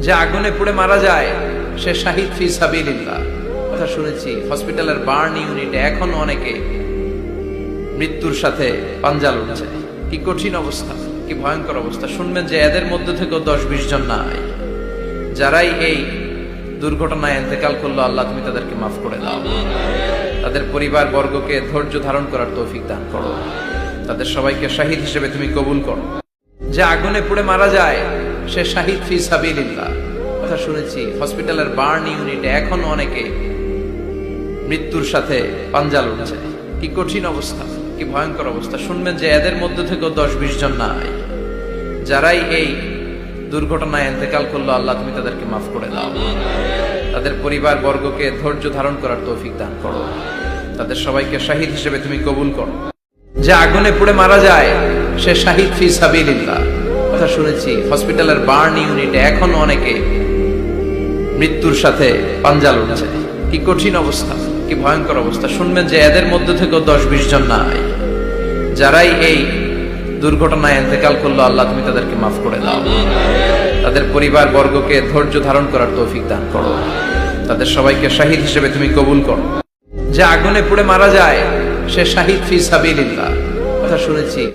যে আগুনে পুড়ে মারা যায় সে শাহিদ ফি সাবিলিল্লাহ। কথা শুনেছি হসপিটালের বার্ন ইউনিটে এখন অনেকে মৃত্যুর সাথে পাঞ্জা লড়ছে। কি কঠিন অবস্থা, কি ভয়ঙ্কর অবস্থা। শুনবেন যে এদের মধ্যে থেকেও 10-20 জন নাই, যারাই এই দুর্ঘটনায় ইন্তেকাল করলো, আল্লাহ তুমি তাদেরকে মাফ করে দাও। তাদের পরিবার বর্গকে ধৈর্য ধারণ করার তৌফিক দান করো। তাদের সবাইকে শাহিদ হিসেবে তুমি কবুল করো। যে আগুনে পুড়ে মারা যায় সে শাহিদ ফি সাবিলিল্লাহ। কথা শুনেছি হসপিটালের বার্ন ইউনিটে এখন অনেকে মৃত্যুর সাথে পাঞ্জা লড়ছে। কি কঠিন অবস্থা, কি ভয়ঙ্কর অবস্থা। শুনবেন যে এদের মধ্যে থেকেও 10-20 জন নাই, যারাই এই দুর্ঘটনায় ইন্তেকাল করলো, আল্লাহ তুমি তাদেরকে মাফ করে দাও। তাদের পরিবার বর্গকে ধৈর্য ধারণ করার তৌফিক দান করো। তাদের সবাইকে শাহিদ হিসেবে তুমি কবুল করো। যে আগুনে পুড়ে মারা যায় সে শাহিদ ফি সাবিলিল্লাহ। কথা শুনেছি হসপিটালের বার্ন ইউনিটে এখন অনেকে মৃত্যুর সাথে পাঞ্জা লড়ছে। কি কঠিন অবস্থা, কি ভয়ঙ্কর অবস্থা। শুনবেন যে এদের মধ্যে থেকেও 10-20 জন নাই, যারাই এই দুর্ঘটনায় ইন্তেকাল করলো, আল্লাহ তুমি তাদেরকে মাফ করে দাও। তাদের পরিবার বর্গকে ধৈর্য ধারণ করার তৌফিক দান করো। তাদের সবাইকে শাহিদ হিসেবে তুমি কবুল করো। যে আগুনে পুড়ে মারা যায় সে শাহিদ ফি সাবিলিল্লাহ। কথা শুনেছি